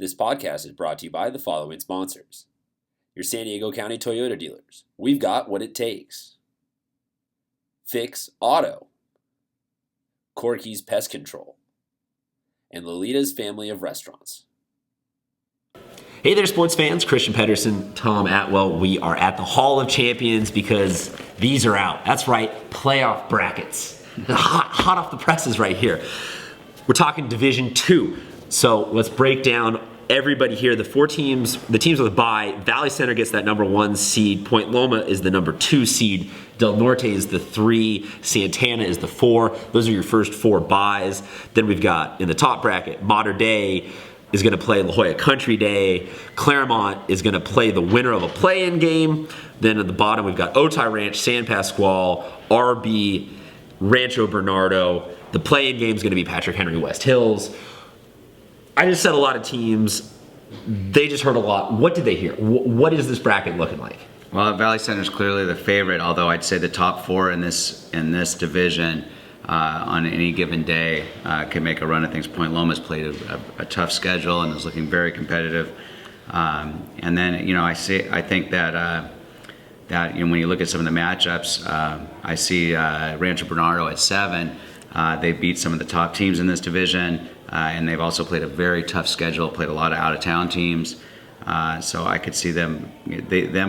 This podcast is brought to you by the following sponsors. Your San Diego County Toyota dealers. We've got what it takes. Fix Auto. Corky's Pest Control. And Lolita's Family of Restaurants. Hey there, sports fans. Christian Pedersen, Tom Atwell. We are at the Hall of Champions because these are out. That's right, playoff brackets. Hot off the presses right here. We're talking Division 2. So let's break down everybody here. The teams with a bye. Valley Center gets that number 1 seed. Point Loma is the number 2 seed. Del Norte is the 3. Santana is the 4. Those are your first 4 byes. Then we've got in the top bracket, Mater Dei is going to play La Jolla Country Day. Claremont is going to play the winner of a play-in game. Then at the bottom, we've got Otay Ranch, San Pasqual, RB, Rancho Bernardo. The play-in game is going to be Patrick Henry West Hills. I just said a lot of teams. They just heard a lot. What did they hear? What is this bracket looking like? Well, Valley Center is clearly the favorite, although I'd say the top 4 in this division on any given day can make a run of things. Point Loma's played a tough schedule and is looking very competitive. And then, I think that when you look at some of the matchups, I see Rancho Bernardo at 7. They beat some of the top teams in this division, and they've also played a very tough schedule, played a lot of out-of-town teams. So I could see them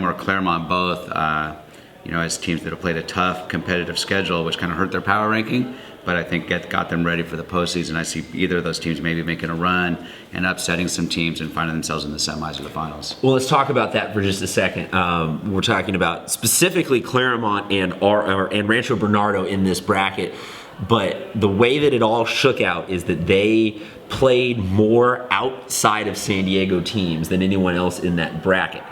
or Claremont both, as teams that have played a tough, competitive schedule, which kind of hurt their power ranking, but I think got them ready for the postseason. I see either of those teams maybe making a run and upsetting some teams and finding themselves in the semis or the finals. Well, let's talk about that for just a second. We're talking about specifically Claremont and Rancho Bernardo in this bracket. But the way that it all shook out is that they played more outside of San Diego teams than anyone else in that bracket.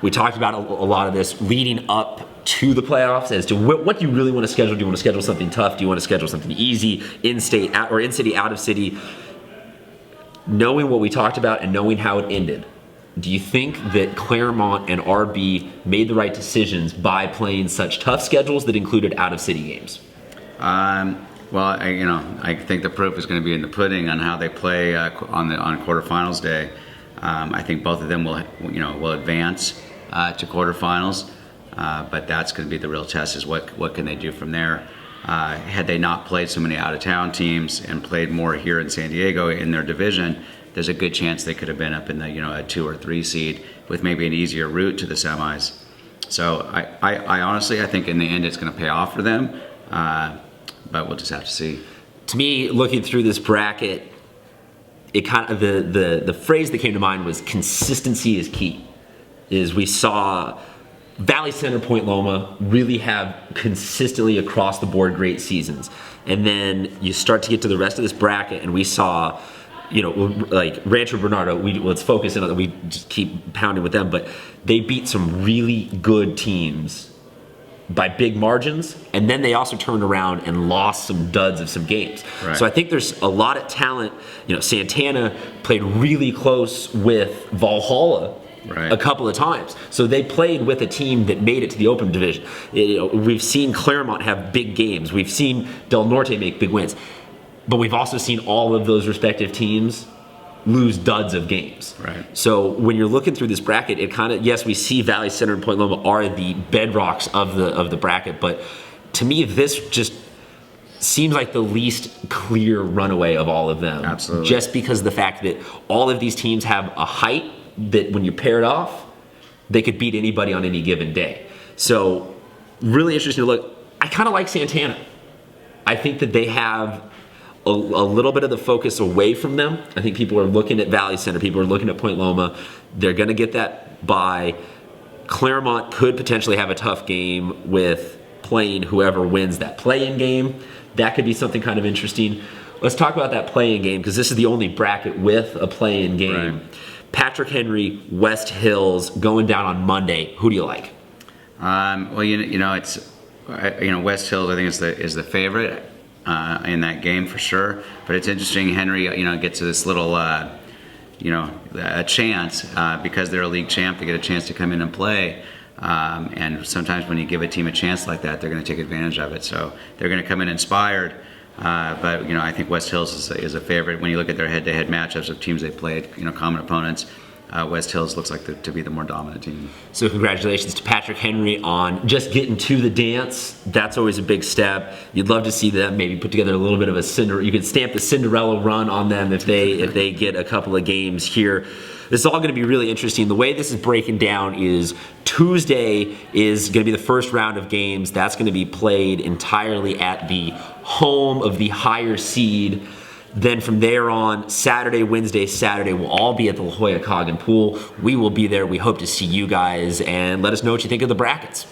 We talked about a lot of this leading up to the playoffs as to what do you really want to schedule? Do you want to schedule something tough? Do you want to schedule something easy, in-state or in-city, out-of-city? Knowing what we talked about and knowing how it ended, do you think that Claremont and RB made the right decisions by playing such tough schedules that included out-of-city games? Well, I think the proof is going to be in the pudding on how they play on quarterfinals day. I think both of them will advance to quarterfinals, but that's going to be the real test: is what can they do from there. Had they not played so many out-of-town teams and played more here in San Diego in their division, there's a good chance they could have been up in the a 2 or 3 seed with maybe an easier route to the semis. So I honestly think in the end it's going to pay off for them. But we'll just have to see. To me, looking through this bracket, it kind of the phrase that came to mind was consistency is key. We saw Valley Center, Point Loma really have consistently across the board great seasons, and then you start to get to the rest of this bracket, and we saw, like Rancho Bernardo. Let's focus in on that. We just keep pounding with them, but they beat some really good teams by big margins, and then they also turned around and lost some duds of some games. Right. So I think there's a lot of talent. Santana played really close with Valhalla a couple of times. So they played with a team that made it to the open division. We've seen Claremont have big games. We've seen Del Norte make big wins. But we've also seen all of those respective teams lose duds of games. Right. So when you're looking through this bracket, it kind of, yes, we see Valley Center and Point Loma are the bedrocks of the bracket, but to me this just seems like the least clear runaway of all of them. Absolutely. Just because of the fact that all of these teams have a height that when you pair it off, they could beat anybody on any given day. So really interesting to look. I kind of like Santana. I think that they have a little bit of the focus away from them. I think people are looking at Valley Center. People are looking at Point Loma. They're going to get that bye. Claremont could potentially have a tough game with playing whoever wins that play-in game. That could be something kind of interesting. Let's talk about that play-in game because this is the only bracket with a play-in game. Right. Patrick Henry, West Hills, going down on Monday. Who do you like? Well, it's West Hills. I think is the favorite in that game for sure. But it's interesting. Henry, gets this little, a chance because they're a league champ to get a chance to come in and play. And sometimes when you give a team a chance like that, they're going to take advantage of it. So they're going to come in inspired. But I think West Hills is a favorite. When you look at their head-to-head matchups of teams they played, common opponents, West Hills looks like to be the more dominant team. So congratulations to Patrick Henry on just getting to the dance. That's always a big step. You'd love to see them maybe put together a little bit of you could stamp the Cinderella run on them if they get a couple of games here. This is all going to be really interesting. The way this is breaking down is Tuesday is going to be the first round of games. That's going to be played entirely at the home of the higher seed. Then from there on, Saturday, Wednesday, Saturday, we'll all be at the La Jolla Cog and Pool. We will be there. We hope to see you guys, and let us know what you think of the brackets.